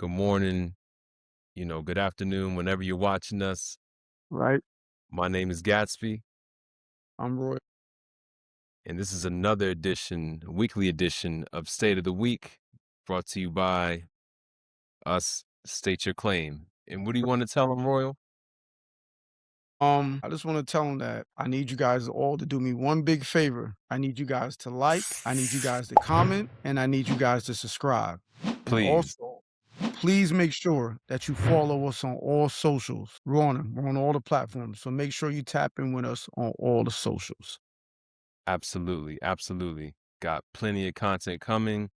good morning, good afternoon, whenever you're watching us. Right? My name is Gatsby, I'm Roy. and this is another edition, weekly edition of State of the Week, brought to you by us. State your claim. And what do you want to tell them, Royal? I just want to tell them that I need you guys all to do me one big favor. I need you guys to like, I need you guys to comment, and I need you guys to subscribe. And Please. also, please make sure that you follow us on all socials. We're on them. We're on all the platforms. So make sure you tap in with us on all the socials. Absolutely. Absolutely. Got plenty of content coming.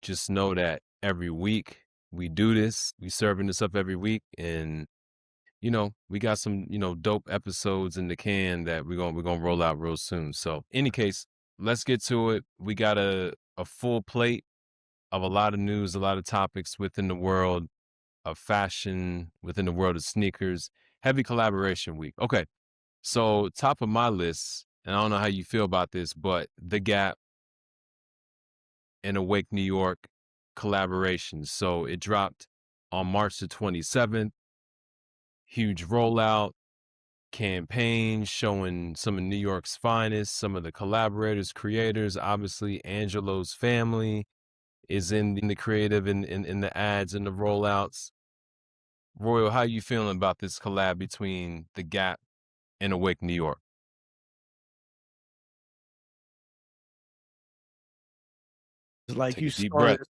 Just know that every week we do this. We serving this up every week. And we got some, dope episodes in the can that we're gonna roll out real soon. So, any case, let's get to it. We got a full plate of a lot of news, a lot of topics within the world of fashion, within the world of sneakers. Heavy collaboration week. Okay, so top of my list, and I don't know how you feel about this, but the Gap and Awake New York collaboration. So it dropped on March the 27th. Huge rollout campaign showing some of New York's finest, some of the collaborators, creators. Obviously, Angelo's family is in the creative in the ads and the rollouts. Royal, how you feeling about this collab between The Gap and Awake New York? Like Take you a deep breath. started,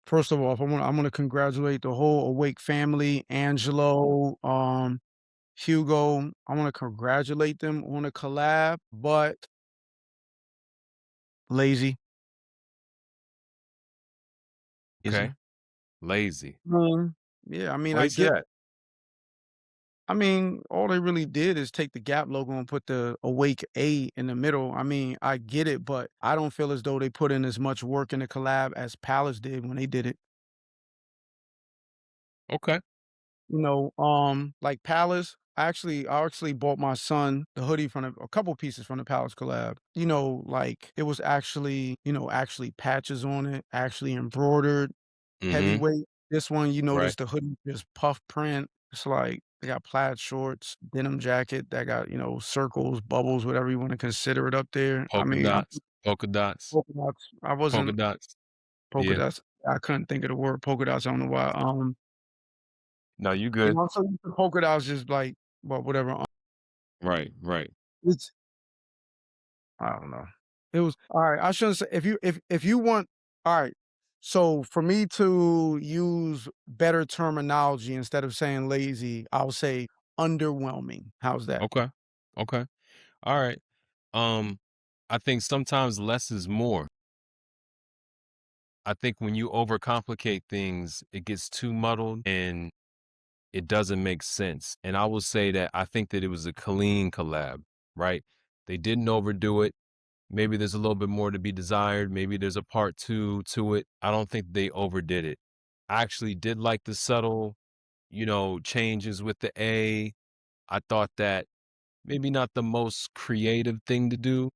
first of all, I'm gonna congratulate the whole Awake family, Angelo, Hugo. I want to congratulate them on a collab, but lazy. Lazy. Okay. Lazy. Yeah, I mean, Why I you say get that? I mean, all they really did is take the Gap logo and put the Awake A in the middle. I mean, I get it, but I don't feel as though they put in as much work in the collab as Palace did when they did it. Okay. Like Palace, I actually bought my son the hoodie from a couple pieces from the Palace collab. Like it was actually patches on it, actually embroidered. Mm-hmm. Heavyweight. This one, you Right. notice the hoodie just puff print. It's like they got plaid shorts, denim jacket that got, circles, bubbles, whatever you wanna consider it up there. I Polka mean, dots. Polka dots. polka dots. I Polka wasn't dots. polka Yeah. dots. I couldn't think of the word polka dots. I don't know why. No, you good. I'm so used to polka dots just like, well, whatever. Right. Right. It's I don't know. It was alright, I shouldn't say if you want alright, so for me to use better terminology instead of saying lazy, I'll say underwhelming. How's that? Okay. Okay. All right. Um, I think sometimes less is more. I think when you overcomplicate things, it gets too muddled and it doesn't make sense. And I will say that I think that it was a clean collab, right? They didn't overdo it. Maybe there's a little bit more to be desired. Maybe there's a part two to it. I don't think they overdid it. I actually did like the subtle, changes with the A. I thought that maybe not the most creative thing to do,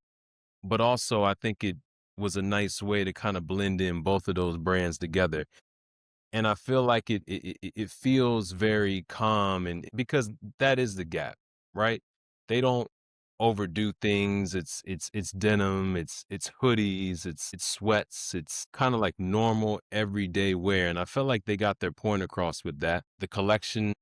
but also I think it was a nice way to kind of blend in both of those brands together. And I feel like it feels very calm, and because that is the Gap, right? They don't overdo things. It's denim, it's hoodies, it's sweats, it's kind of like normal everyday wear. And I felt like they got their point across with that. The collection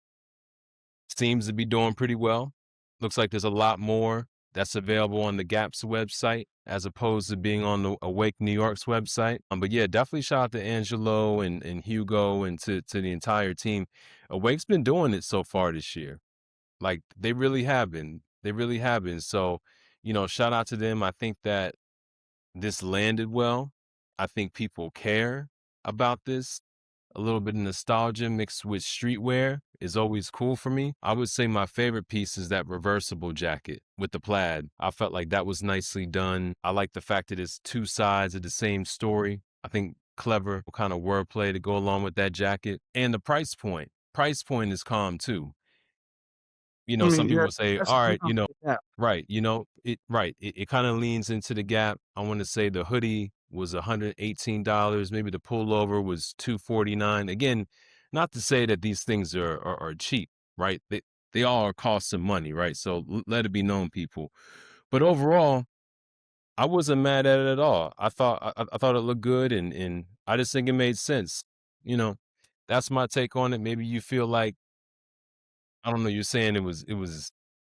seems to be doing pretty well. Looks like there's a lot more that's available on the Gap's website as opposed to being on the Awake New York's website. But yeah, definitely shout out to Angelo and Hugo and to the entire team. Awake's been doing it so far this year. Like they really have been. They really have been. So, shout out to them. I think that this landed well. I think people care about this. A little bit of nostalgia mixed with streetwear is always cool for me. I would say my favorite piece is that reversible jacket with the plaid. I felt like that was nicely done. I like the fact that it's two sides of the same story. I think clever kind of wordplay to go along with that jacket. And the price point. Price point is calm too. I Some mean, people yeah, would say, that's all the right, Gap. right, it kind of leans into the Gap. I want to say the hoodie was $118. Maybe the pullover was 249. Again, not to say that these things are cheap, right? They all cost some money, right? So let it be known, people. But overall, I wasn't mad at it at all. I thought it looked good, and I just think it made sense. You know, that's my take on it. Maybe you feel like, I don't know, you're saying it was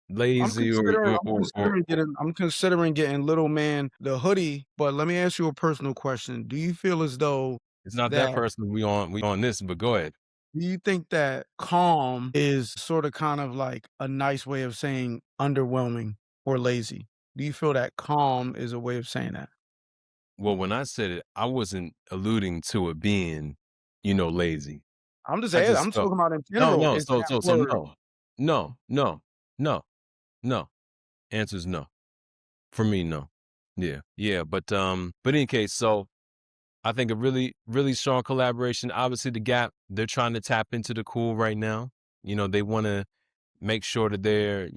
lazy, I'm considering getting Little Man the hoodie, but let me ask you a personal question. Do you feel as though it's not that that personal. We on this, but go ahead. do you think that calm is sort of kind of like a nice way of saying underwhelming or lazy? Do you feel that calm is a way of saying that? Well, when I said it, I wasn't alluding to it being, lazy. I'm just I saying, just I'm felt talking about in no, general. no. Is So that so so word no, no, no, no, no. Answer's no. For me, no. Yeah, yeah. But in case, so I think a really, really strong collaboration. Obviously, the Gap, they're trying to tap into the cool right now. They want to make sure that they're,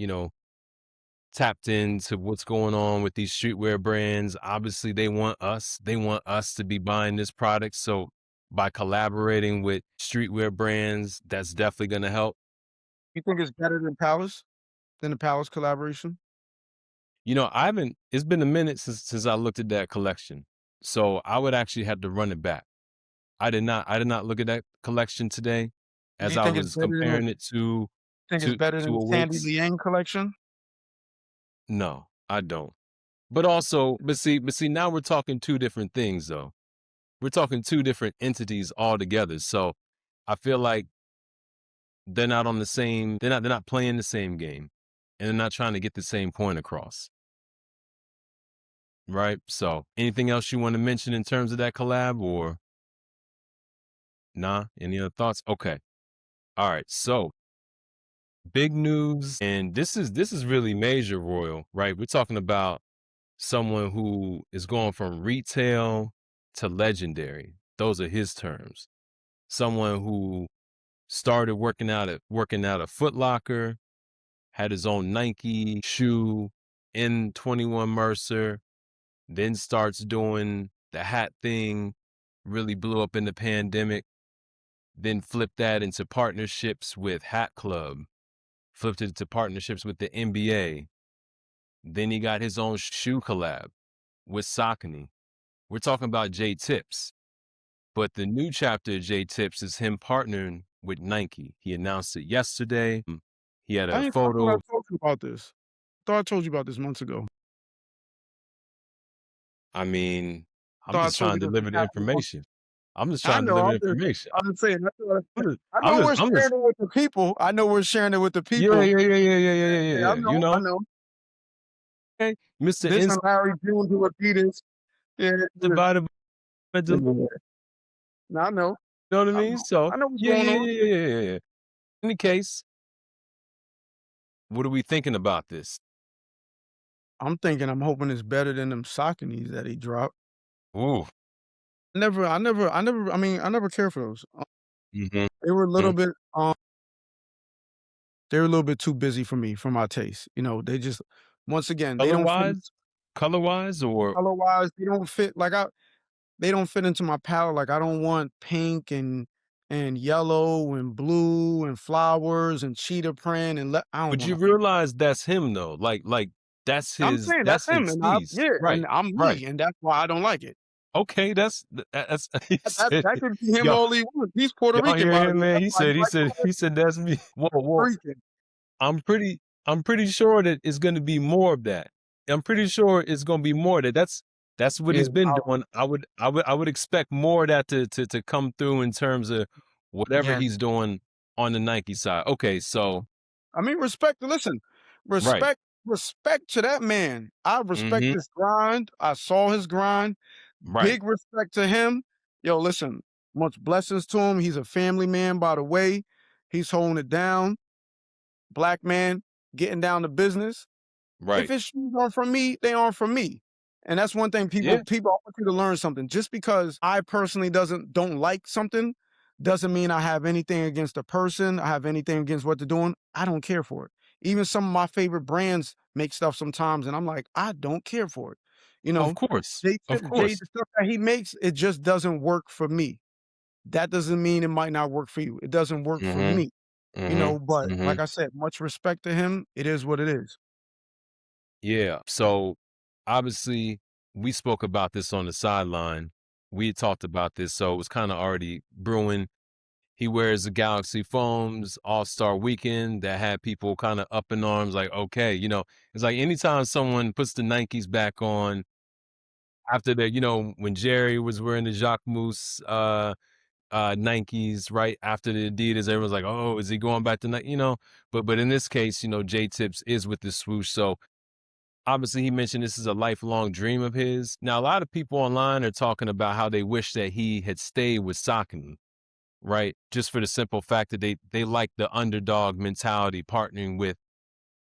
tapped into what's going on with these streetwear brands. Obviously, they want us to be buying this product. So by collaborating with streetwear brands, that's definitely going to help. you think is better than the Palace collaboration? I haven't, it's been a minute since I looked at that collection. So I would actually have to run it back. I did not look at that collection today Do as you I think it's was better than comparing it to think it's to better to than Sandy Awakes. Liang collection? No, I don't. But see, now we're talking two different things though. We're talking two different entities altogether. So I feel like they're not playing the same game, and they're not trying to get the same point across. Right? So anything else you want to mention in terms of that collab, or nah? Any other thoughts? Okay. All right. So big news, and this is really major, Royal, right? We're talking about someone who is going from retail to legendary. Those are his terms. Someone who started working out at Foot Locker, had his own Nike shoe in 21 Mercer, then starts doing the hat thing, really blew up in the pandemic, then flipped that into partnerships with Hat Club, flipped it to partnerships with the NBA. Then he got his own shoe collab with Saucony. We're talking about Jaetips. But the new chapter of Jaetips is him partnering with Nike. He announced it yesterday. He had a I thought I photo. told you about this. Thought I told you about this months ago. I mean, I'm Thought I just told trying you to this was deliver the happening months. information. I'm just I trying to know. deliver the information. I'm just saying. I'm just, I I'm know just, we're I'm sharing just, it with the people. I know we're sharing it with the yeah, people. yeah, yeah, yeah, yeah, yeah, yeah, yeah, Yeah, I yeah. know. I know. Okay, Mr. This Insight and Larry June to Adidas. Yeah, yeah, divided by yeah. the, you No, I know. know what I I mean? know. So, I know what's yeah, going yeah, on. yeah, yeah, yeah, yeah, yeah. In any case, what are we thinking about this? I'm hoping it's better than them Sauconys that he dropped. Ooh. I never cared for those. Mm-hmm. They were a little bit, they were a little bit too busy for me, for my taste. They just, once again, they Color don't fit wise, color wise, or color-wise, they don't fit they don't fit into my palette. Like, I don't want pink and yellow and blue and flowers and cheetah print I don't but you wanna realize that's him though. Like that's I'm his saying that's that's him, his and tease. Right. and I'm Right. me, and that's why I don't like it. Okay, that's he said, That could be him y'all all he wants. He's Puerto y'all Rican, hear by the him, way. man. That's He why he said he like said he said that's me. Whoa, whoa. Puerto Rican. I'm pretty sure that it's gonna be more of that. I'm pretty sure it's gonna be more of that. That's what Yeah, he's been doing. I would expect more of that to come through in terms of whatever yeah. he's doing on the Nike side. Okay, so I mean, listen, right. respect respect to that man. I respect Mm-hmm. his grind. I saw his grind. Right. Big respect to him. Yo, listen, much blessings to him. He's a family man, by the way. He's holding it down. Black man, getting down to business. If Right. his shoes aren't from me, they aren't from me. And that's one thing Yeah. people I want you to learn something. Just because I personally don't like something doesn't mean I have anything against the person. I have anything against what they're doing. I don't care for it. Even some of my favorite brands make stuff sometimes and I'm like, I don't care for it. You Of know, course. they Of they course. the stuff that he makes, it just doesn't work for me. That doesn't mean it might not work for you. It doesn't work for Mhm. me, Mhm. but like Mhm. I said, much respect to him. It is what it is. Yeah. So, obviously, we spoke about this on the sideline. We had talked about this, so it was kinda already brewing. He wears the Galaxy Foams All-Star Weekend that had people kinda up in arms like, "Okay," it's like anytime someone puts the Nikes back on after when Jerry was wearing the Jacquemus, Nikes right after the Adidas, everyone's like, "Oh, is he going back to Nike?" But in this case, J-Tips is with the swoosh, so obviously he mentioned this is a lifelong dream of his. Now, a lot of people online are talking about how they wish that he had stayed with Saucony, right? Just for the simple fact that they like the underdog mentality, partnering with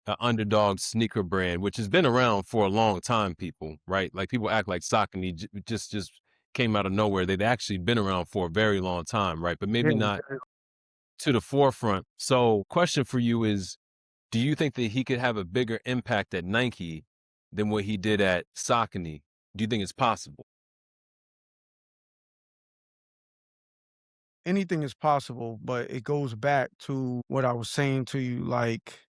an underdog sneaker brand, which has been around for a long time, people, right? Like people act like Saucony just came out of nowhere. They've actually been around for a very long time, right? But Yeah, maybe not to the forefront. So, question for you is, do you think that he could have a bigger impact at Nike than what he did at Saucony? Do you think it's possible? anything is possible, but it goes back to what I was saying to you. Like,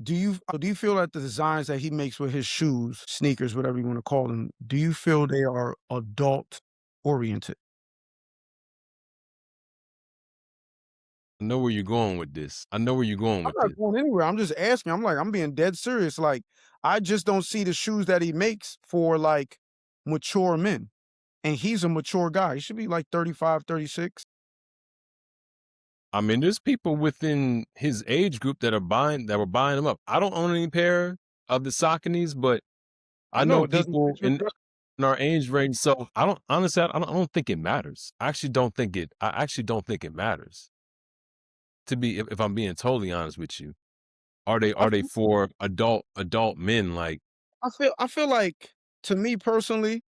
do you feel that the designs that he makes with his shoes, sneakers, whatever you want to call them, do you feel they are adult oriented? I know where you're going with this. I know where you're going I'm with not this. going anywhere. I'm just asking. I'm like, I'm being dead serious. Like, I just don't see the shoes that he makes for like mature men. And he's a mature guy. He should be like 35, 36. I mean, there's people within his age group that were buying them up. I don't own any pair of the Sauconys, but I I know know it doesn't people fit your gut. in our age range. So I don't honestly, I don't think it matters. I actually don't think it matters. To be, if I'm being totally honest with you, I are they feel, for adult men? Like, I feel like to me personally,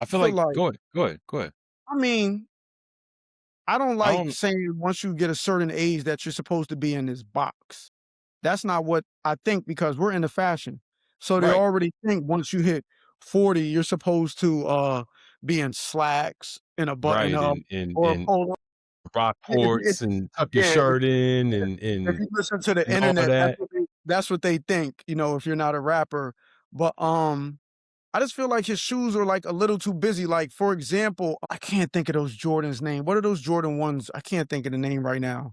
I I feel feel like, like go ahead. I mean, I don't I like don't, saying once you get a certain age that you're supposed to be in this box. That's not what I think because we're into fashion. So they right, already think once you hit 40, you're supposed to be in slacks and a button right, up or a and polo. Rockports and tuck your Yeah, shirt in if you listen to the and all internet, that. that's what they think, if you're not a rapper. But I just feel like his shoes are like a little too busy. Like, for example, I can't think of those Jordans' name. What are those Jordan ones? I can't think of the name right now.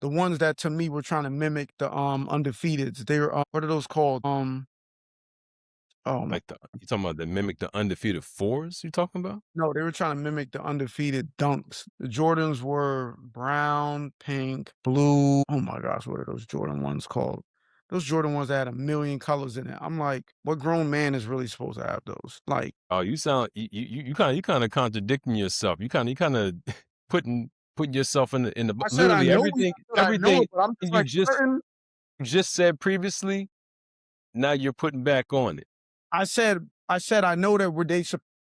The ones that to me were trying to mimic the undefeateds. They're what are those called? Oh my Like you talking about the mimic the undefeated fours? You talking about? no, they were trying to mimic the undefeated dunks. The Jordans were brown, pink, blue. Oh my gosh, what are those Jordan ones called? Those Jordan ones that had a million colors in it. I'm like, what grown man is really supposed to have those? Like, Oh, you sound you kind of contradicting yourself. You kind of putting putting yourself in I said I literally know it, I said I know everything it, but I'm just like certain. you just said previously. Now you're putting back on it. I said I know that they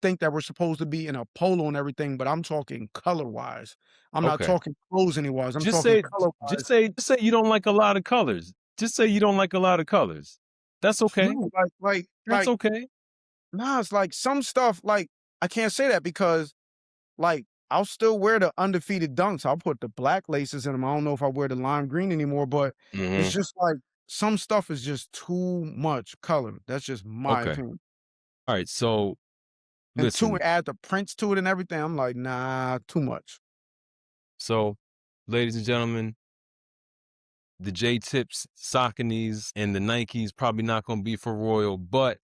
think that we're supposed to be in a polo and everything, but I'm talking color wise. I'm not Okay. talking clothes anymore. I'm Just talking say color wise. just say you don't like a lot of colors. Just say you don't like a lot of colors. That's okay. No, like That's okay. nah, it's like some stuff like I can't say that because like I'll still wear the undefeated dunks. I'll put the black laces in them. I don't know if I wear the lime green anymore, but it's Mhm. just like some stuff is just too much color. That's just my Okay. opinion. All right. So And two, listen. add the prints to it and everything. I'm like, nah, too much. So, ladies and gentlemen, the J Tips, Sauconys, and the Nikes probably not going to be for Royal, but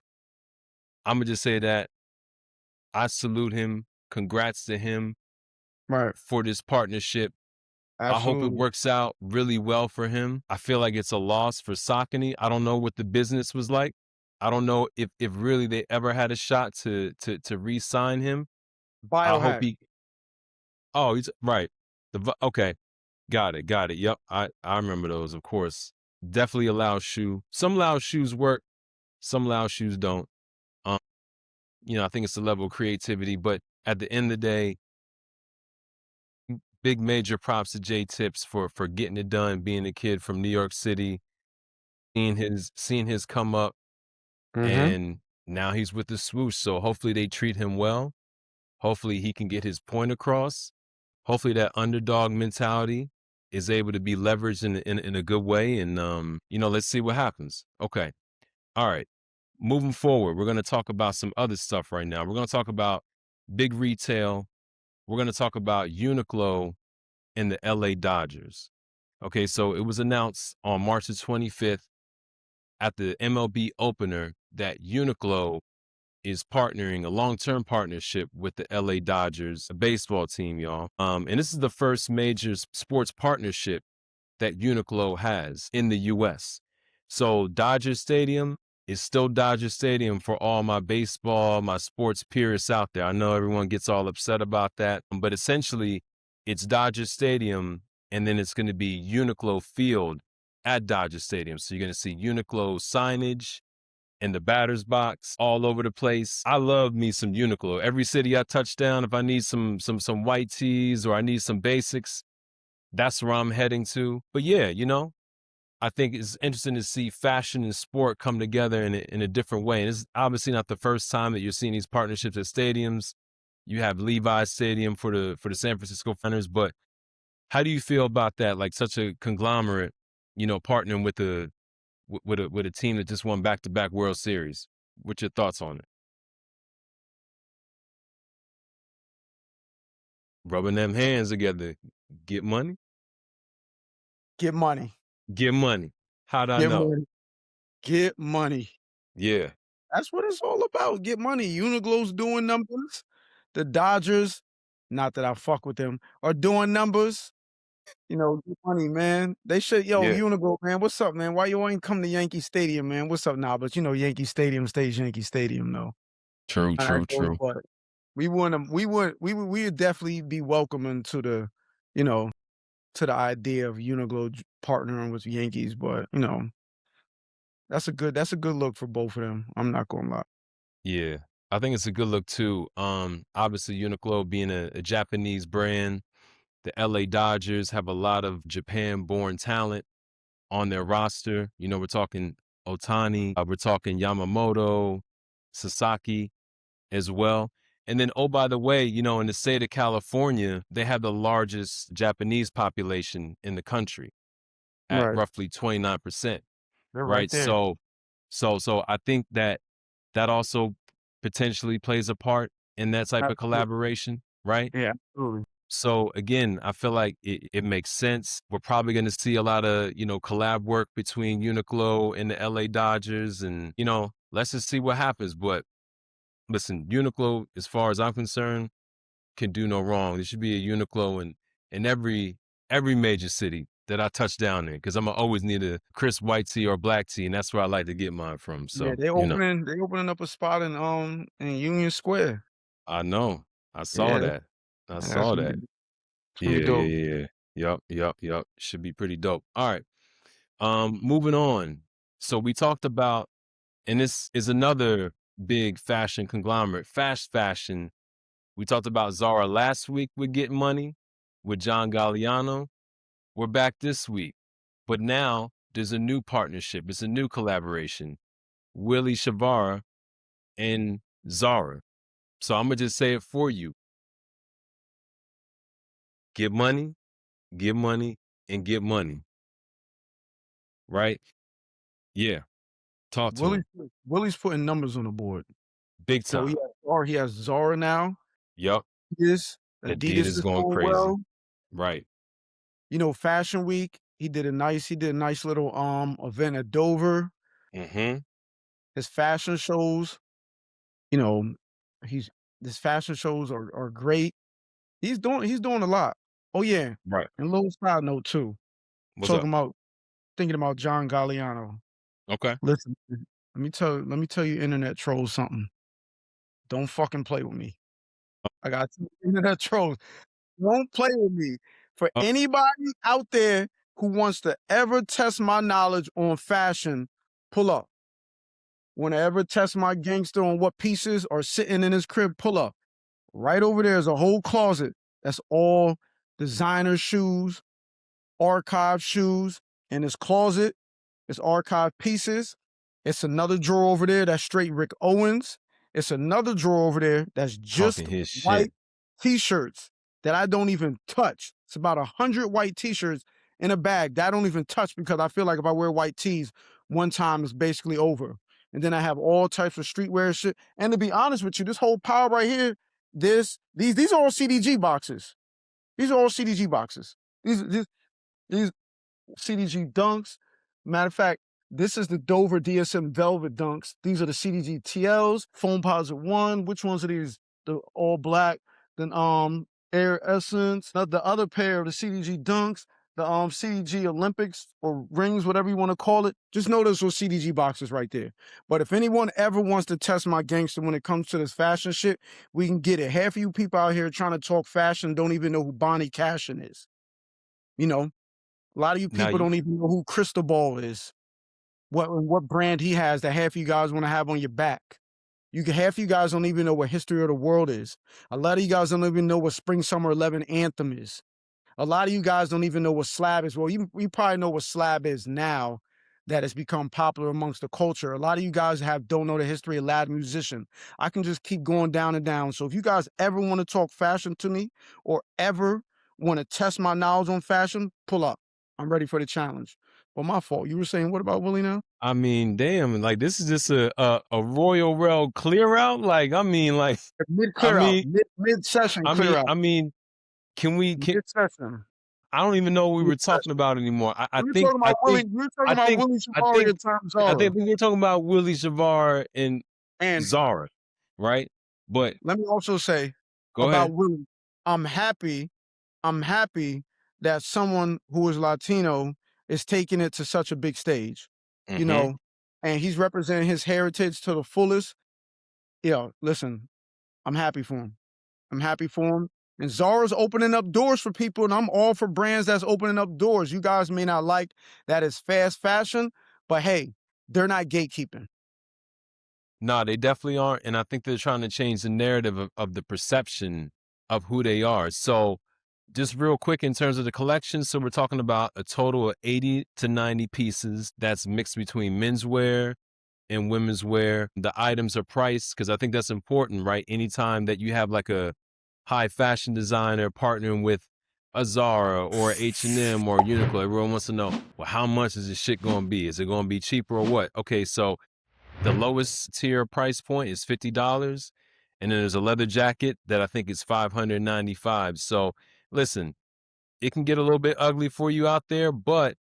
I'm gonna just say that I salute him. Congrats to him Right. for this partnership. I hope it Absolutely. works out really well for him. I feel like it's a loss for Saucony. I don't know what the business was like. I don't know if really they ever had a shot to re-sign him. I hope Biohack. he. Oh, he's right. Okay, got it. Yep, I remember those. Of course, definitely a loud shoe. Some loud shoes work. Some loud shoes don't. Um, I think it's a level of creativity, but at the end of the day, big major props to J Tips for getting it done, being a kid from New York City, seeing his come up Mhm. and Now he's with the swoosh, so hopefully they treat him well. Hopefully he can get his point across. Hopefully that underdog mentality is able to be leveraged in a good way. And, let's see what happens. Okay. All right. Moving forward, we're going to talk about some other stuff right now. We're going to talk about big retail. We're going to talk about Uniqlo and the LA Dodgers. Okay. So it was announced on March the 25th at the MLB opener that Uniqlo is partnering a long-term partnership with the LA Dodgers, a baseball team, y'all. And this is the first major sports partnership that Uniqlo has in the US. So Dodger Stadium is still Dodger Stadium for all my baseball, my sports purists out there. I know everyone gets all upset about that, but essentially it's Dodger Stadium and then it's going to be Uniqlo Field at Dodger Stadium. So you're going to see Uniqlo signage in the batter's box all over the place. I love me some Uniqlo. Every city I touch down, if I need some white tees or I need some basics, that's where I'm heading to. But yeah, I think it's interesting to see fashion and sport come together in a different way. And it's obviously not the first time that you're seeing these partnerships at stadiums. You have Levi's Stadium for the San Francisco 49ers, but how do you feel about that? Like such a conglomerate, partnering with a team that just won back-to-back World Series. What's your thoughts on it? Rubbing them hands together, get money? Get money. Get money. How'd I Get know? money. Get money. Yeah. That's what it's all about. Get money. Uniqlo's doing numbers. The Dodgers, not that I fuck with them, are doing numbers. Get money, man. They should, Yeah. Uniqlo, man. What's up, man? Why you ain't come to Yankee Stadium, man? What's up now? But Yankee Stadium stays Yankee Stadium, though. True, I true, go, true. but we would definitely be welcoming to the, you know, to the idea of Uniqlo partnering with the Yankees, but that's a good look for both of them. I'm not gonna lie. Yeah. I think it's a good look too. Obviously Uniqlo being a Japanese brand, the LA Dodgers have a lot of Japan-born talent on their roster. We're talking Otani, we're talking Yamamoto, Sasaki as well. And then, oh, by the way, in the state of California, they have the largest Japanese population in the country at Right. roughly 29%, They're right right? there. So I think that also potentially plays a part in that type of Absolutely. collaboration, right? Yeah, absolutely. So again, I feel like it makes sense. We're probably going to see a lot of, collab work between Uniqlo and the LA Dodgers and, let's just see what happens. But listen, Uniqlo, as far as I'm concerned, can do no wrong. There should be a Uniqlo in every major city that I touch down in because I'm gonna always need a crisp white tee or black tee, and that's where I like to get mine from. Yeah, So, they opening up a spot in Union Square. I know. I saw Yeah, that. I that's saw gonna that. be it's gonna be Yeah, yeah, dope. yeah, yeah. Yup, yup, yup. Should be pretty dope. All right. Moving on. So we talked about, and this is another big fashion conglomerate, fast fashion. We talked about Zara last week with Getting Money with John Galliano. We're back this week, but now there's a new partnership. It's a new collaboration. Willy Chavaria and Zara. So I'm gonna just say it for you. Get money, get money, and get money. Right? Yeah. Talk to Willie's him. Willie's putting numbers on the board. Big So time. he has Zara now. Yup. Adidas Adidas is going doing crazy. well. Right. Fashion Week, he did a nice little event at Dover. Mm-hmm. His fashion shows, you know, he's his fashion shows are great. He's doing a lot. Oh yeah. Right. And a little side note too. What's up? Talking about thinking about John Galliano. Okay. Listen, let me tell you internet trolls something. Don't fucking play with me. I got two internet trolls. Don't play with me. For Uh, anybody out there who wants to ever test my knowledge on fashion, pull up. Want to ever test my gangster on what pieces are sitting in his crib, pull up. Right over there is a whole closet. That's all designer shoes, archive shoes. In his closet is archive pieces. It's another drawer over there that's straight Rick Owens. It's another drawer over there that's Talking just his shit. white T-shirts that I don't even touch. It's about 100 white T-shirts in a bag that I don't even touch because I feel like if I wear white tees one time, it's basically over. And then I have all types of streetwear shit. And to be honest with you, this whole pile right here, these are all CDG boxes. These are all CDG boxes. These CDG dunks. Matter of fact, this is the Dover DSM Velvet dunks. These are the CDG TLs, Foam Posit One. Which ones are these? The all black. Then Air Essence. The other pair of the CDG dunks, the CDG Olympics or rings, whatever you want to call it. Just know those are CDG boxes right there. But if anyone ever wants to test my gangster when it comes to this fashion shit, we can get it. Half of you people out here trying to talk fashion don't even know who Bonnie Cashin is. You know, a lot of you Now people don't even know who Crystal Ball is, what brand he has that half of you guys wanna have on your back. Half of you guys don't even know what History of the World is. A lot of you guys don't even know what Spring Summer 11 Anthem is. A lot of you guys don't even know what slab is. Well, you probably know what slab is now that has become popular amongst the culture. A lot of you guys don't know the history of Lad Musician. I can just keep going down and down. So if you guys ever wanna talk fashion to me or ever wanna test my knowledge on fashion, pull up. I'm ready for the challenge. Well, my fault. You were saying what about Willie now? I mean, damn, like this is just a Royal Rail clear out. Like, Mid I clear out, mean, mid session I clear mean, out, I mean, can mid session, I don't even know what we mid were talking session. about anymore. We were talking about Willie. We were talking I about think Willie I think Chavaria times I Zara. think we were talking about Willy Chavaria and And Zara, right? But let me also say go ahead. about Willie, I'm happy. I'm happy that someone who is Latino is taking it to such a big stage, you Hmm. know, and he's representing his heritage to the fullest. Listen, I'm happy for him. I'm happy for him. And Zara's opening up doors for people, and I'm all for brands that's opening up doors. You guys may not like that it's fast fashion, but hey, they're not gatekeeping. No, they definitely aren't, and I think they're trying to change the narrative of the perception of who they are. So, just real quick in terms of the collection, so we're talking about a total of 80 to 90 pieces that's mixed between menswear and women's wear. The items are priced because I think that's important, right? Anytime that you have like a high fashion designer partnering with a Zara or H&M or Uniqlo, everyone wants to know, well, how much is this shit going to be? Is it going to be cheaper or what? Okay, so the lowest tier price point is $50, and then there's a leather jacket that I think is 595. So, listen, it can get a little bit ugly for you out there, but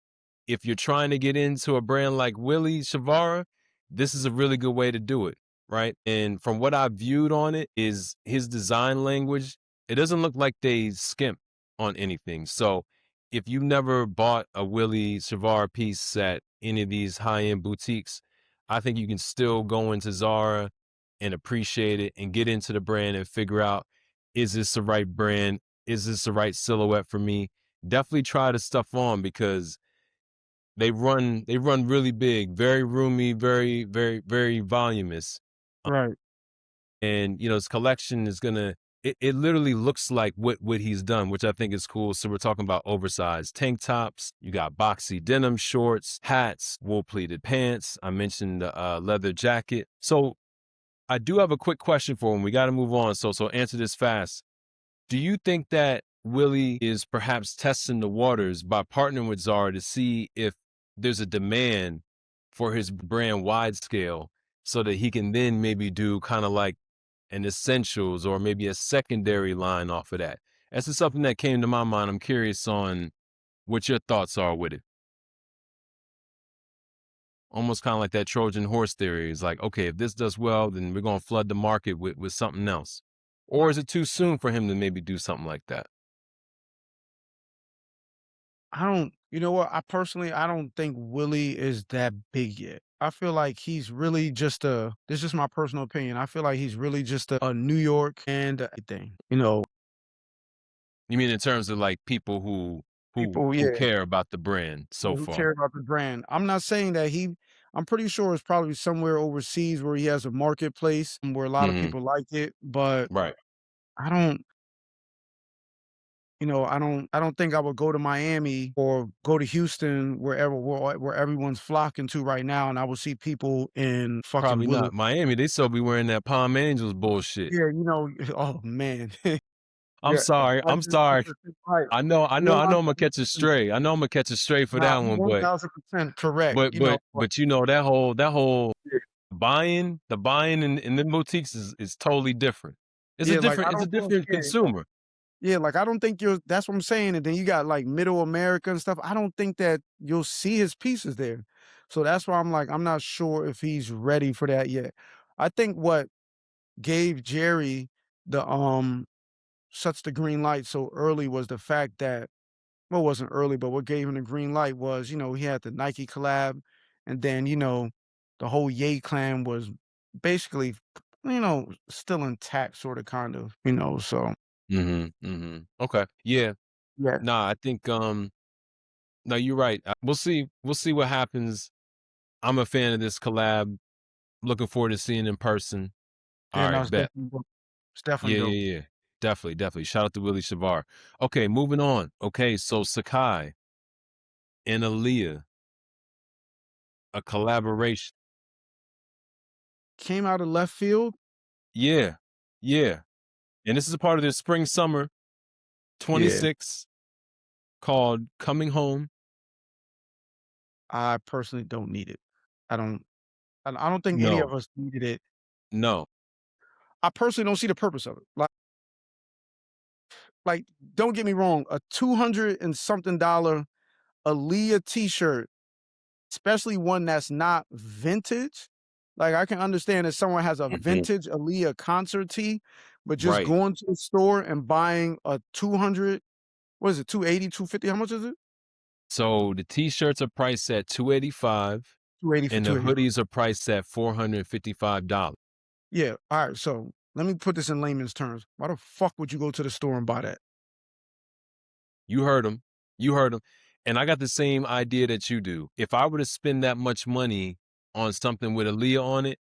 if you're trying to get into a brand like Willy Chavaria, this is a really good way to do it, right? And from what I viewed on it is his design language, it doesn't look like they skimp on anything. So if you never bought a Willy Chavaria piece at any of these high-end boutiques, I think you can still go into Zara and appreciate it and get into the brand and figure out, is this the right brand? Is this the right silhouette for me? Definitely try the stuff on because they run really big, very roomy, very voluminous. Right. And his collection is gonna it literally looks like what he's done, which I think is cool. So we're talking about oversized tank tops, you got boxy denim shorts, hats, wool pleated pants. I mentioned the leather jacket. So I do have a quick question for him. We got to move on. So answer this fast. Do you think that Willie is perhaps testing the waters by partnering with Zara to see if there's a demand for his brand wide scale so that he can then maybe do kind of like an essentials or maybe a secondary line off of that? That's just something that came to my mind. I'm curious on what your thoughts are with it. Almost kind of like that Trojan horse theory. It's like, okay, if this does well, then we're going to flood the market with something else. Or is it too soon for him to maybe do something like that? I don't you know what? I don't think Willie is that big yet. I feel like he's really just a this is just my personal opinion. I feel like he's really just a New York and a thing. You mean in terms of like people who who People, who yeah, care about the brand so who far? care about the brand. I'm not saying that I'm pretty sure it's probably somewhere overseas where he has a marketplace where a lot of Mhm. people like it, but Right. I don't I don't think I would go to Miami or go to Houston, where everyone's flocking to right now, and I would see people in fucking Probably Willy. not. Miami, they still be wearing that Palm Angels bullshit. Yeah, oh, man. I'm Yeah, sorry, I'm sorry. 100% right. I know Imma catch a stray. I know Imma catch a stray for Nah, that one, but 1000% correct, but but but but, you know, that whole yeah, buying in them boutiques is totally different. yeah, like, I It's a don't think different consumer. yeah, like, I don't think you're that's what I'm saying, and then you got, like, Middle America and stuff. I don't think that you'll see his pieces there. So that's why I'm like, I'm not sure if he's ready for that yet. I think what gave Jerry the, such the green light so early was the fact that well, it wasn't early, but what gave him the green light was, he had the Nike collab, and then, the whole Ye clan was basically, still intact, sort of, kind of, so Mhm, mhm. Okay. Yeah. yeah. Nah, I think, no, you're right. We'll see what happens. I'm a fan of this collab. Looking forward to seeing in person. Yeah, no, Alright, bet. It's definitely Yeah, dope. yeah, yeah. Definitely, definitely. Shout out to Willy Chavaria. Okay, moving on. Okay, so Sakai and Aaliyah, a collaboration. Came out of left field? Yeah, yeah. And this is a part of their spring summer Yeah. 26 called Coming Home. I personally don't need it. I don't I don't think any of No, us needed it. no. I personally don't see the purpose of it. Like, don't get me wrong, a 200 and something dollar Aaliyah t-shirt, especially one that's not vintage. Like, I can understand if someone has a Mhm. vintage Aaliyah concert tee, but just Right. going to the store and buying a 200, what is it, 280, 250? How much is it? So the t-shirts are priced at 285 280 for and the 285. hoodies are priced at $455. Yeah, alright, so let me put this in layman's terms. Why the fuck would you go to the store and buy that? You heard him. You heard him. And I got the same idea that you do. If I were to spend that much money on something with Aaliyah on it,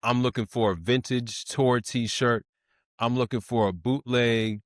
I'm looking for a vintage tour t-shirt. I'm looking for a bootleg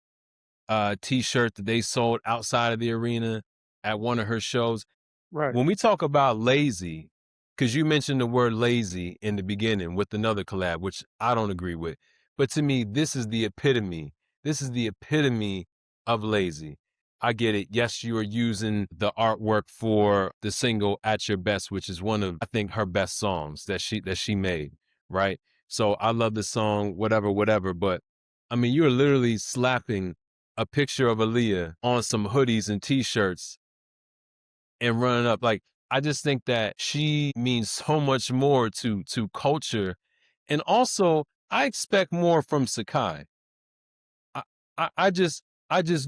t-shirt that they sold outside of the arena at one of her shows. Right. When we talk about lazy, because you mentioned the word lazy in the beginning with another collab, which I don't agree with. But to me, this is the epitome. This is the epitome of lazy. I get it. Yes, you are using the artwork for the single At Your Best, which is one of, I think, her best songs that she made, right? So I love the song, whatever, whatever. But I mean, you're literally slapping a picture of Aaliyah on some hoodies and t-shirts and running up. Like, I just think that she means so much more to culture. And also, I expect more from Sakai. I, I just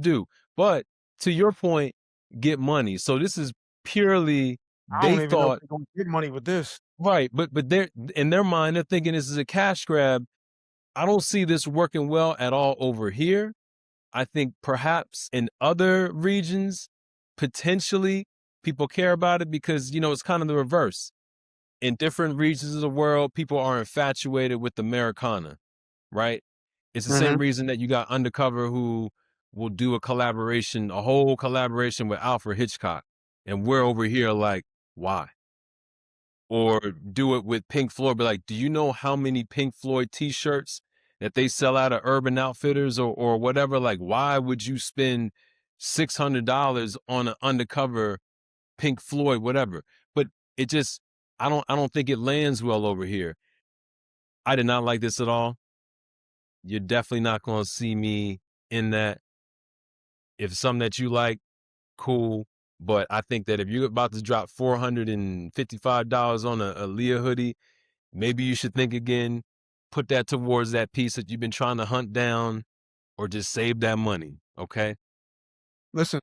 do. But to your point, get money. So this is purely I they don't even know if thought they're gonna get money with this. right, but they're in their mind, they're thinking this is a cash grab. I don't see this working well at all over here. I think perhaps in other regions, potentially people care about it because, it's kind of the reverse. In different regions of the world, people are infatuated with Americana, right? It's the same Mhm. reason that you got Undercover who will do a whole collaboration with Alfred Hitchcock. And we're over here like, why? Or do it with Pink Floyd, be like, do you know how many Pink Floyd t-shirts that they sell out of Urban Outfitters or whatever? Like, why would you spend $600 on an undercover Pink Floyd, whatever? But it just, I don't think it lands well over here. I did not like this at all. You're definitely not going to see me in that. If it's something that you like, cool. But I think that if you're about to drop $455 on a Leah hoodie, maybe you should think again, put that towards that piece that you've been trying to hunt down, or just save that money, okay? Listen,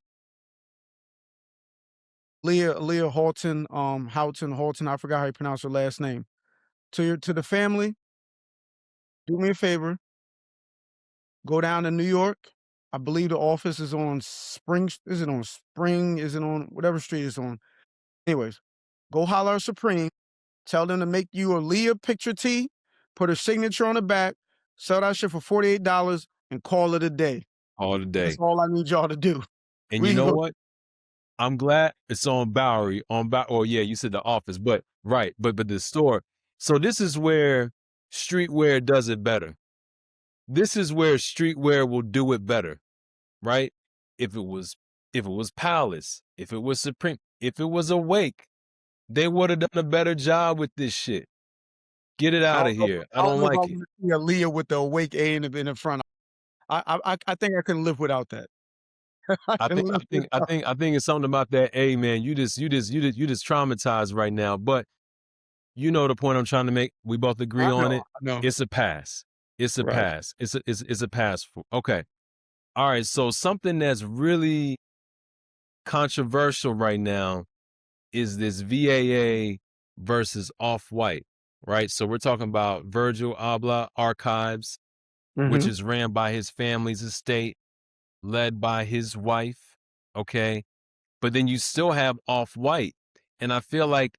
Leah Houghton, I forgot how you pronounce her last name. To the family, do me a favor, go down to New York. I believe the office is on Spring. Is it on Spring? Is it on whatever street it's on? Anyways, go holler at Supreme. Tell them to make you a Leah picture tee, put her signature on the back, sell that shit for $48 and call it a day. all the That's day. all I need y'all to do. And We you can know go what? I'm glad it's on Bowery, oh, yeah, you said the office, but right, but the store. So this is where streetwear does it better. This is where streetwear will do it better, right? If it was if it was Palace, if it was Supreme, if it was Awake, they would have done a better job with this shit. Get it I out don't of know here. I I don't don't know if I like it. wanna see Aaliyah with the awake A in the front. I think I can live without that. I I can think I live think I without. think I think it's something about that. Hey man, you just traumatized right now. But you know the point I'm trying to make. We both agree on it. I know. It's a pass. It's a Right. pass. It's a pass for okay. All right. So something that's really controversial right now is this VAA versus Off White, right? So we're talking about Virgil Abloh Archives, which Mhm. is ran by his family's estate, led by his wife. Okay. But then you still have Off White. And I feel like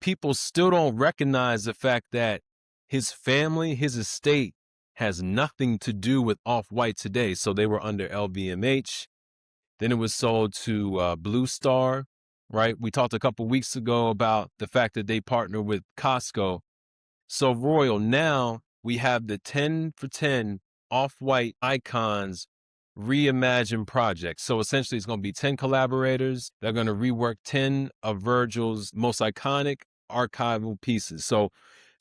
people still don't recognize the fact that his family, his estate has nothing to do with Off White today. So they were under LVMH. Then it was sold to Blue Star, right? We talked a couple weeks ago about the fact that they partner with Costco. So Royal, now we have the 10 for 10 Off-White icons reimagined project. So essentially it's going to be 10 collaborators. They're going to rework 10 of Virgil's most iconic archival pieces. So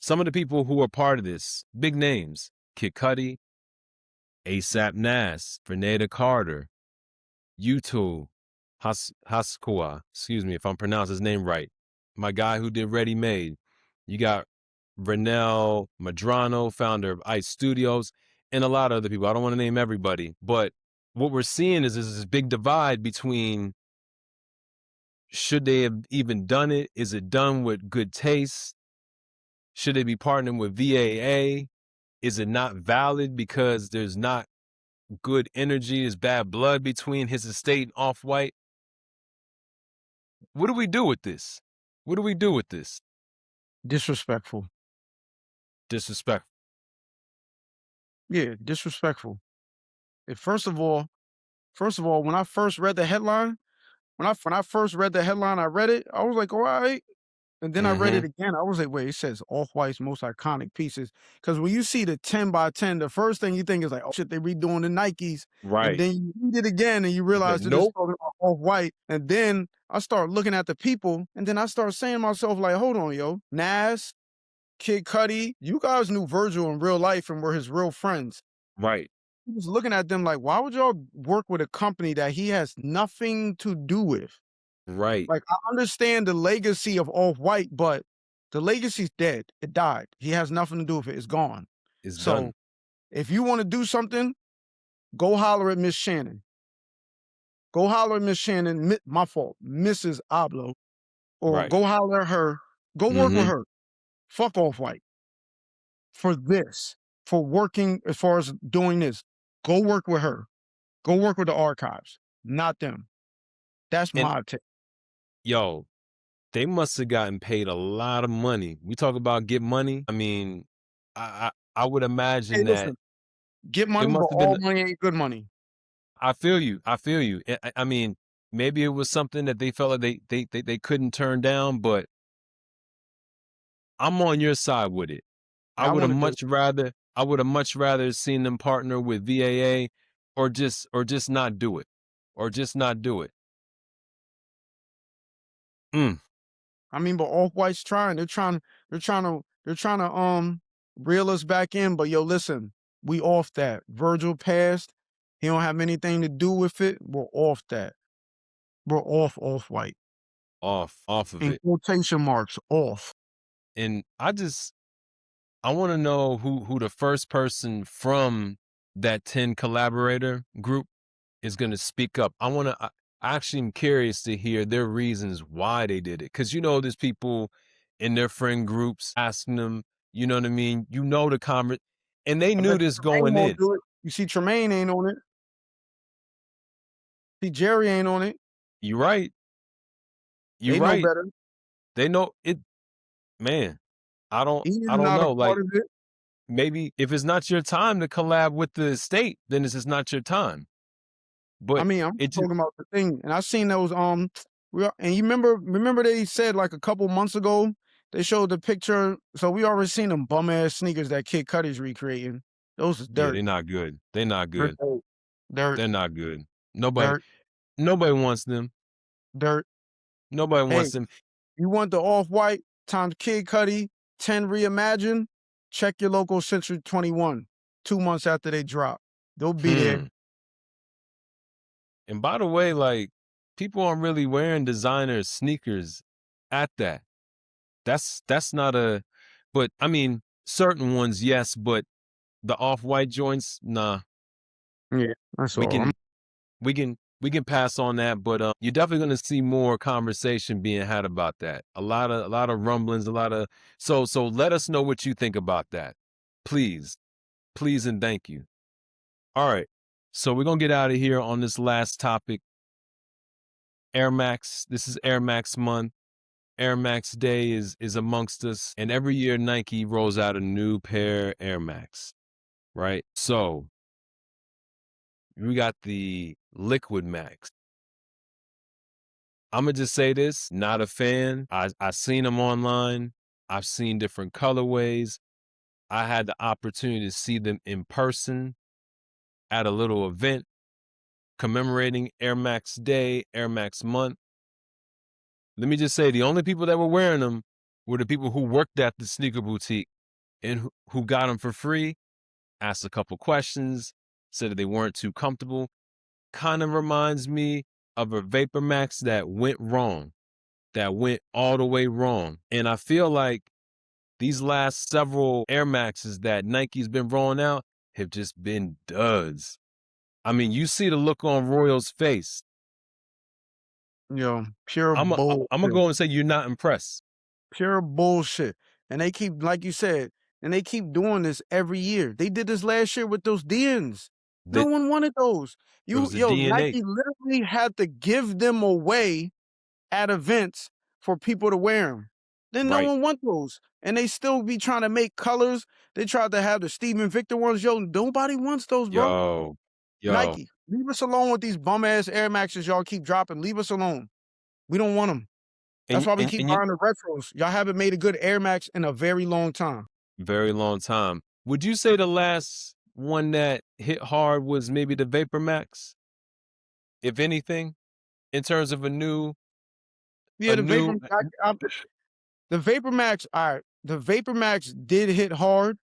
some of the people who are part of this, big names, Kid Cudi, ASAP Nas, Verneda Carter, YouTube, Haskua, excuse me if I'm pronouncing his name right. My guy who did Ready Made. You got Renell Madrano, founder of Ice Studios, and a lot of other people. I don't want to name everybody, but what we're seeing is this big divide between should they have even done it? Is it done with good taste? Should they be partnering with VAA? Is it not valid because there's not good energy, there's bad blood between his estate and Off White? What do we do with this? What do we do with this? Disrespectful. Disrespect. Yeah, disrespectful. And first of all, when I first read the headline, when I first read the headline, I read it, I was like, "Alright." And then I read it Mm-hmm. again, I was like, "Wait, it says Off-White's most iconic pieces." Because when you see the 10 by 10, the first thing you think is like, "Oh shit, they redoing the Nikes." And Right. then you read it again and you It's like, realize that it's nope. talking about Off-White. And then I start looking at the people, and then I start saying to myself, like, "Hold on, yo. Nas, Kid Cudi, you guys knew Virgil in real life and were his real friends." Right. He was looking at them like, "Why would y'all work with a company that he has nothing to do with?" Right. Like, I understand the legacy of Off-White, but the legacy's dead. It died. He has nothing to do with it. It's gone. It's So, done. if you wanna do something, go holler at Miss Shannon. Go holler at Miss Shannon, mi my fault, Mrs. Abloh, or Right. go holler at her. Go work with Mm-hmm. her. Fuck Off-White for this, for working as far as doing this. Go work with her. Go work with the archives, not them. That's And my take. yo, they must have gotten paid a lot of money. We talk about get money. I mean, I would Hey, imagine that listen, get it money, but must have been. all money ain't good money. I feel you. I feel you. I mean, maybe it was something that they felt like they couldn't turn down, but I'm on your side with it. I wanna do it. I would have much rather seen them partner with VAA or just not do it. Or just not do it. Mm, I mean, but Off-White's trying. They're trying to reel us back in. But yo, listen, we off that. Virgil passed. He don't have anything to do with it. We're off that. We're Off-White. off of In it. quotation marks, off. And I want to know who the first person from that 10 collaborator group is going to speak up. I actually am curious to hear their reasons why they did it. Cause there's people in their friend groups asking them, you know what I mean? The convert, and they I knew bet you this Tremaine going won't in. do it. You see, Tremaine ain't on it. See, Jerry ain't on it. You're right. You're They know right. better. They know it, man. He's I don't not a know. part Like of it. maybe if it's not your time to collab with the state, then it's just not your time. but I'm it just talking about the thing, and I seen those, and you remember they said, like, a couple months ago, they showed the picture, so we already seen them bum ass sneakers that Kid Cudi's recreating. Those is yeah, dirt. they're not good. They're not They're good. dirt. Dirt, They're not good. Nobody dirt, nobody wants them. dirt. Nobody Hey, wants them. you want the off-white times Kid Cudi 10 reimagined? Check your local Century 21 2 months after they drop. They'll be there. Hmm. And by the way, like, people aren't really wearing designer sneakers at that. That's not a but, I mean, certain ones, yes, but the off-white joints, nah. Yeah, that's We all. can we can pass on that, but, you're definitely gonna see more conversation being had about that. A lot of rumblings, a lot of so let us know what you think about that. Please. Please and thank you. Alright. So we're gonna get out of here on this last topic. Air Max. This is Air Max month. Air Max Day is amongst us, and every year Nike rolls out a new pair Air Max, right? So we got the Liquid Max. I'm gonna just say this: not a fan. I seen them online. I've seen different colorways. I had the opportunity to see them in person at a little event commemorating Air Max Day, Air Max month. Let me just say, the only people that were wearing them were the people who worked at the sneaker boutique and who got them for free, asked a couple questions, said that they weren't too comfortable. Kind of reminds me of a Vapor Max that went wrong, that went all the way wrong. And I feel like these last several Air Maxes that Nike's been rolling out have just been duds. I mean, you see the look on Royal's face. Yo, pure I'm gonna bullshit. go and say you're not impressed. Pure bullshit. And they keep, like you said, and they keep doing this every year. They did this last year with those DNs. No That one wanted those. it was the Nike DNA, literally had to give them away at events for people to wear them. Then no right? one want those. And they still be trying to make colors. They tried to have the Steven Victor ones. Yo, nobody wants those, bro. Yo, yo, Nike, leave us alone with these bum ass Air Maxes y'all keep dropping. Leave us alone. We don't want them. That's and why we and keep and you buying the retros. Y'all haven't made a good Air Max in a very long time. very long time. Would you say the last one that hit hard was maybe the Vapor Max, if anything, in terms of Yeah, a new The Vapor Max, all right. The Vapor Max did hit hard,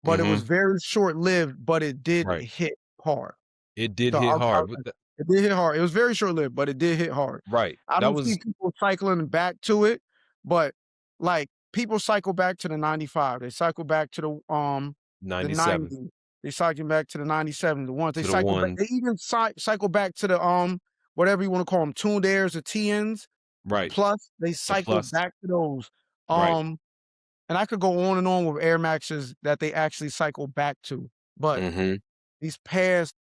but it was Mhm, very short lived, but it did right. hit hard. It did So hit hard with the it did hit hard. It was very short lived, but it did hit hard. right. I That don't see was people cycling back to it, but like people cycle back to the 95. They cycle back to the 97 90. They cycle back to the 97. The ones they to the cycle back. one They even cycle back to the whatever you want to call them, tuned airs or TNs. right. Plus, they The cycle plus, back to those. right. Um, and I could go on and on with Air Maxes that they actually cycle back to. But Mhm. these past,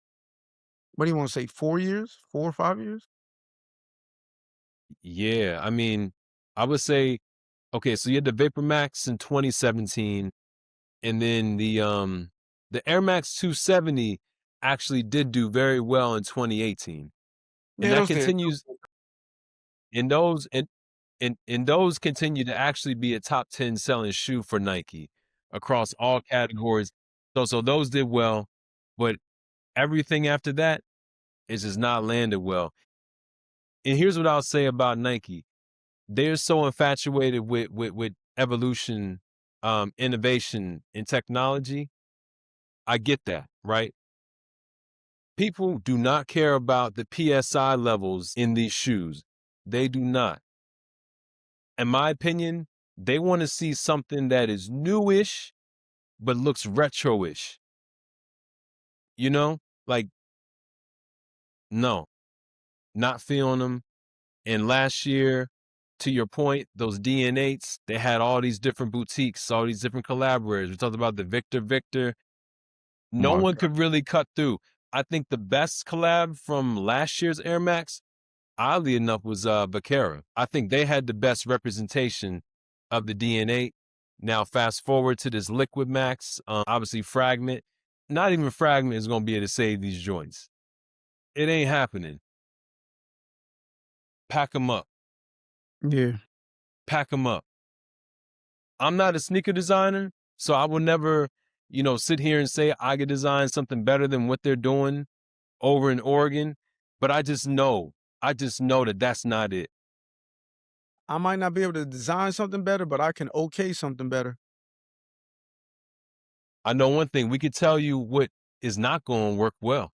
what do you want to say, 4 years, 4 or 5 years? Yeah, I mean, I would say okay, so you had the Vapor Max in 2017, and then the Air Max 270 actually did do very well in 2018. And Yeah, that those did. continues and those continue to actually be a top 10 selling shoe for Nike across all categories. So those did well, but everything after that is just not landed well. And here's what I'll say about Nike. They're so infatuated with evolution, innovation and technology. I get that, right? People do not care about the PSI levels in these shoes. They do not. In my opinion, they want to see something that is newish but looks retro-ish. You know? Like, no, not feeling them. And last year, to your point, those DNA8s, they had all these different boutiques, all these different collaborators. We talked about the Victor Victor. Oh No my one God. could really cut through. I think the best collab from last year's Air Max, oddly enough, was Vaquera. I think they had the best representation of the DNA. Now, fast forward to this Liquid Max, obviously Fragment. Not even Fragment is going to be able to save these joints. It ain't happening. Pack them up. Yeah. Pack them up. I'm not a sneaker designer, so I will never, sit here and say I could design something better than what they're doing over in Oregon. But I just know that that's not it. I might not be able to design something better, but I can okay something better. I know one thing, we could tell you what is not going to work well.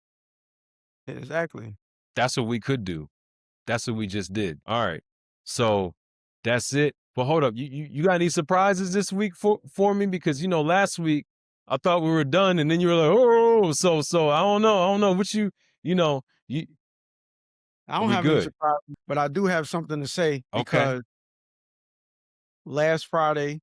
Exactly. That's what we could do. That's what we just did. All right. So that's it. But hold up. You got any surprises this week for me? Because last week I thought we were done and then you were like, oh, so I don't know. I don't know what you know, you I don't we have any good. surprises, but I do have something to say Okay. because last Friday,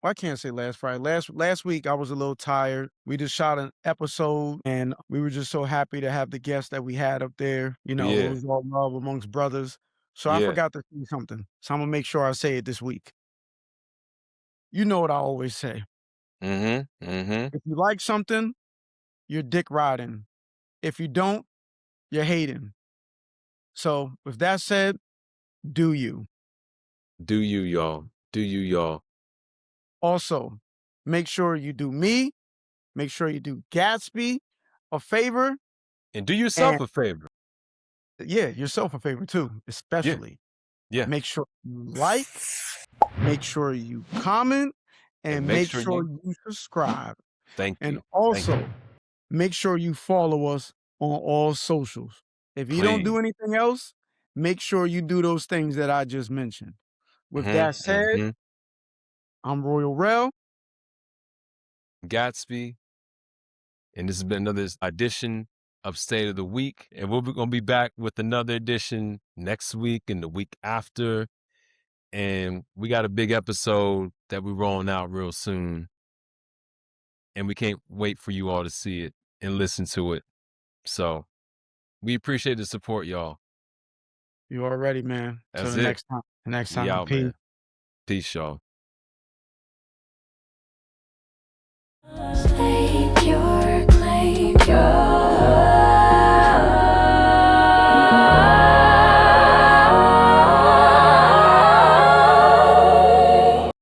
well, I can't say last Friday. Last week I was a little tired. We just shot an episode and we were just so happy to have the guests that we had up there. It Yeah. was all love amongst brothers. So I Yeah. forgot to say something. So I'm gonna make sure I say it this week. You know what I always say. Mm-hmm. Mm-hmm. If you like something, you're dick riding. If you don't, you're hating. So with that said, do you. Do you, y'all. Do you, y'all. Also, make sure you do me, make sure you do Gatsby a favor, And do yourself and a favor. yeah, yourself a favor too, Yeah. especially. Yeah. Make sure you like, make sure you comment, And and make make sure sure you you subscribe. thank And you. Thank you. also, make sure you follow us on all socials. If you don't do Please. anything else, make sure you do those things that I just mentioned. With that Mm-hmm. said, Mm-hmm. I'm Royal Rel. Gatsby. And this has been another edition of State of the Week. And we're going to be back with another edition next week and the week after. And we got a big episode that we're rolling out real soon. And we can't wait for you all to see it and listen to it. So we appreciate the support, y'all. You already, man. Till That's the it. next time. The next We time. out, Peace. man. Peace, y'all.